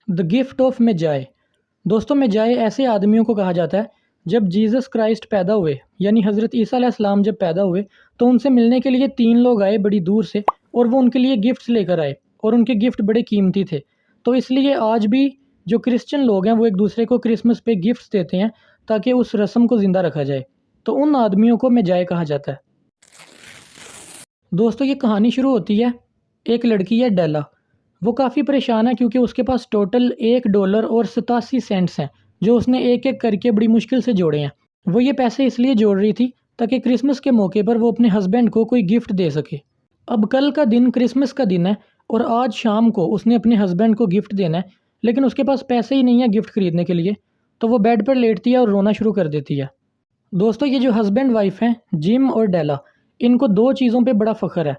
The gift of मेजाय। दोस्तों, मेजाय ऐसे आदमियों को कहा जाता है जब जीसस क्राइस्ट पैदा हुए यानी हज़रत ईसा अलैहिस्सलाम जब पैदा हुए तो उनसे मिलने के लिए 3 लोग आए बड़ी दूर से और वो उनके लिए गिफ्ट्स लेकर आए और उनके गिफ्ट बड़े कीमती थे। तो इसलिए आज भी जो क्रिश्चियन लोग हैं वो एक दूसरे को क्रिसमस पे गिफ्ट्स देते हैं ताकि उस रस्म को ज़िंदा रखा जाए। तो उन आदमियों को मेजाय कहा जाता है। दोस्तों, ये कहानी शुरू होती है, एक लड़की है डेला। वो काफ़ी परेशान है क्योंकि उसके पास टोटल $1 और 87 सेंट्स हैं जो उसने एक एक करके बड़ी मुश्किल से जोड़े हैं। वो ये पैसे इसलिए जोड़ रही थी ताकि क्रिसमस के मौके पर वो अपने हस्बैंड को कोई गिफ्ट दे सके। अब कल का दिन क्रिसमस का दिन है और आज शाम को उसने अपने हस्बैंड को गिफ्ट देना है, लेकिन उसके पास पैसे ही नहीं है गिफ्ट खरीदने के लिए। तो वो बेड पर लेटती है और रोना शुरू कर देती है। दोस्तों, ये जो हस्बैंड वाइफ हैं जिम और डेला, इनको 2 चीज़ों पे बड़ा फ़ख्र है।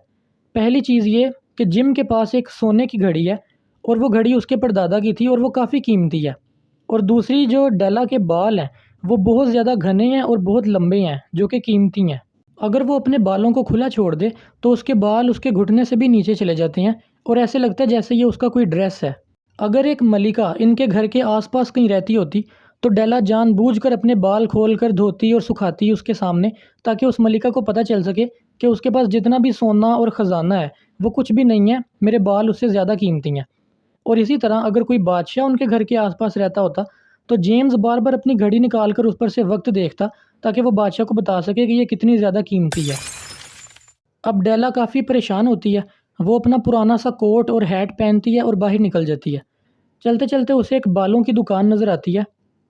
पहली चीज़ ये कि जिम के पास एक सोने की घड़ी है और वो घड़ी उसके परदादा की थी और वो काफ़ी कीमती है। और दूसरी जो डेला के बाल हैं वो बहुत ज़्यादा घने हैं और बहुत लंबे हैं जो कि कीमती हैं। अगर वो अपने बालों को खुला छोड़ दे तो उसके बाल उसके घुटने से भी नीचे चले जाते हैं और ऐसे लगता है जैसे ये उसका कोई ड्रेस है। अगर एक मलिका इनके घर के आसपास कहीं रहती होती तो डेला जानबूझकर अपने बाल खोलकर धोती और सुखाती उसके सामने ताकि उस मलिका को पता चल सके कि उसके पास जितना भी सोना और ख़जाना है वो कुछ भी नहीं है, मेरे बाल उससे ज़्यादा कीमती हैं। और इसी तरह अगर कोई बादशाह उनके घर के आसपास रहता होता तो जेम्स बार बार अपनी घड़ी निकाल कर उस पर से वक्त देखता ताकि वो बादशाह को बता सके कि ये कितनी ज़्यादा कीमती है। अब डेला काफ़ी परेशान होती है। वो अपना पुराना सा कोट और हैट पहनती है और बाहर निकल जाती है। चलते चलते उसे एक बालों की दुकान नज़र आती है।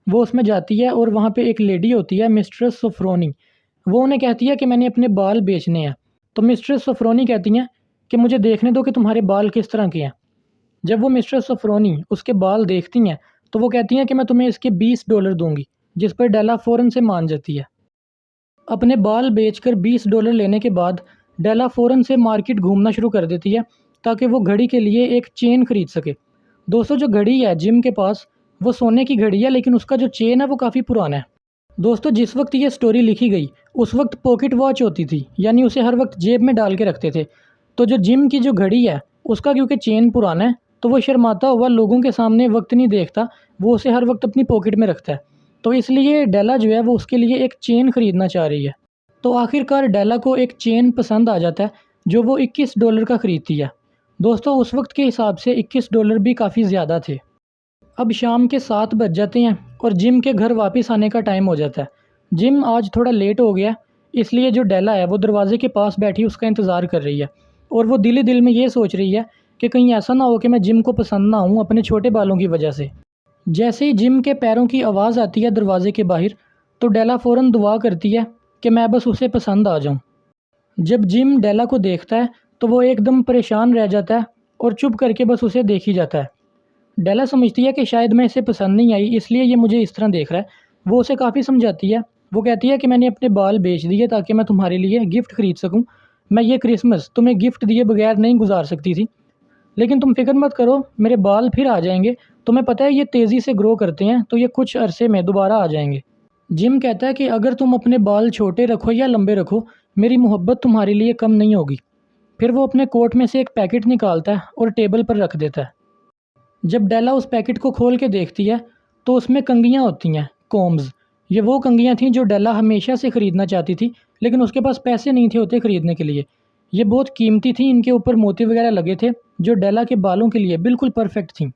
वो उसमें जाती है और वहाँ पे एक लेडी होती है, मिस्ट्रेस सोफ्रोनी। वो उन्हें कहती है कि मैंने अपने बाल बेचने हैं। तो मिस्ट्रेस सोफ्रोनी कहती हैं कि मुझे देखने दो कि तुम्हारे बाल किस तरह के हैं। जब वो मिस्ट्रेस सोफ्रोनी उसके बाल देखती हैं तो वो कहती हैं कि मैं तुम्हें इसके $20 दूंगी, जिस पर डेला फ़ौरन से मान जाती है। अपने बाल बेचकर $20 लेने के बाद डेला फ़ौरन से मार्केट घूमना शुरू कर देती है ताकि वो घड़ी के लिए एक चेन खरीद सके। दोस्तों, जो घड़ी है जिम के पास वो सोने की घड़ी है, लेकिन उसका जो चेन है वो काफ़ी पुराना है। दोस्तों, जिस वक्त ये स्टोरी लिखी गई उस वक्त पॉकेट वॉच होती थी, यानी उसे हर वक्त जेब में डाल के रखते थे। तो जो जिम की जो घड़ी है उसका क्योंकि चेन पुराना है तो वो शर्माता हुआ लोगों के सामने वक्त नहीं देखता, वो उसे हर वक्त अपनी पॉकेट में रखता है। तो इसलिए डेला जो है वो उसके लिए एक चेन ख़रीदना चाह रही है। तो आखिरकार डेला को एक चेन पसंद आ जाता है जो वो $21 का ख़रीदती है। दोस्तों, उस वक्त के हिसाब से $21 भी काफ़ी ज़्यादा थे। अब शाम के 7 बज जाते हैं और जिम के घर वापस आने का टाइम हो जाता है। जिम आज थोड़ा लेट हो गया, इसलिए जो डेला है वो दरवाजे के पास बैठी उसका इंतज़ार कर रही है और वो दिल ही दिल में ये सोच रही है कि कहीं ऐसा ना हो कि मैं जिम को पसंद ना आऊँ अपने छोटे बालों की वजह से। जैसे ही जिम के पैरों की आवाज़ आती है दरवाजे के बाहर तो डेला फ़ौरन दुआ करती है कि मैं बस उसे पसंद आ जाऊँ। जब जिम डेला को देखता है तो वो एकदम परेशान रह जाता है और चुप करके बस उसे देख ही जाता है। डेला समझती है कि शायद मैं इसे पसंद नहीं आई इसलिए ये मुझे इस तरह देख रहा है। वो उसे काफ़ी समझाती है। वो कहती है कि मैंने अपने बाल बेच दिए ताकि मैं तुम्हारे लिए गिफ्ट खरीद सकूं। मैं ये क्रिसमस तुम्हें गिफ्ट दिए बगैर नहीं गुजार सकती थी, लेकिन तुम फिक्र मत करो, मेरे बाल फिर आ जाएंगे। तुम्हें पता है ये तेज़ी से ग्रो करते हैं तो ये कुछ अरसे में दोबारा आ जाएंगे। जिम कहता है कि अगर तुम अपने बाल छोटे रखो या लंबे रखो, मेरी मोहब्बत तुम्हारे लिए कम नहीं होगी। फिर वो अपने कोट में से एक पैकेट निकालता है और टेबल पर रख देता है। जब डेला उस पैकेट को खोल के देखती है तो उसमें कंघियाँ होती हैं, कॉम्ब्स। ये वो कंघियाँ थीं जो डेला हमेशा से ख़रीदना चाहती थी, लेकिन उसके पास पैसे नहीं थे होते ख़रीदने के लिए। ये बहुत कीमती थी, इनके ऊपर मोती वगैरह लगे थे जो डेला के बालों के लिए बिल्कुल परफेक्ट थीं।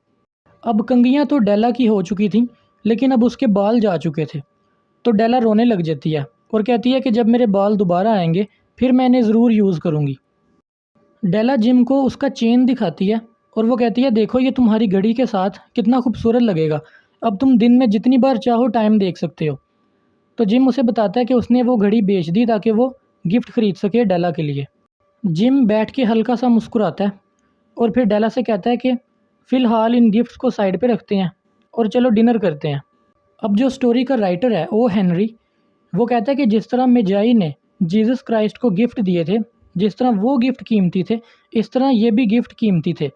अब कंघियाँ तो डेला की हो चुकी थीं, लेकिन अब उसके बाल जा चुके थे। तो डेला रोने लग जाती है और कहती है कि जब मेरे बाल दोबारा आएंगे फिर मैं इन्हें ज़रूर यूज़ करूँगी। डेला जिम को उसका चेन दिखाती है और वो कहती है, देखो ये तुम्हारी घड़ी के साथ कितना खूबसूरत लगेगा। अब तुम दिन में जितनी बार चाहो टाइम देख सकते हो। तो जिम उसे बताता है कि उसने वो घड़ी बेच दी ताकि वो गिफ्ट खरीद सके डेला के लिए। जिम बैठ के हल्का सा मुस्कुराता है और फिर डेला से कहता है कि फ़िलहाल इन गिफ्ट्स को साइड पे रखते हैं और चलो डिनर करते हैं। अब जो स्टोरी का राइटर है ओ हेनरी, वो कहता है कि जिस तरह मेजाई ने जीसस क्राइस्ट को गिफ्ट दिए थे, जिस तरह वो गिफ्ट कीमती थे, इस तरह ये भी गिफ्ट कीमती थे।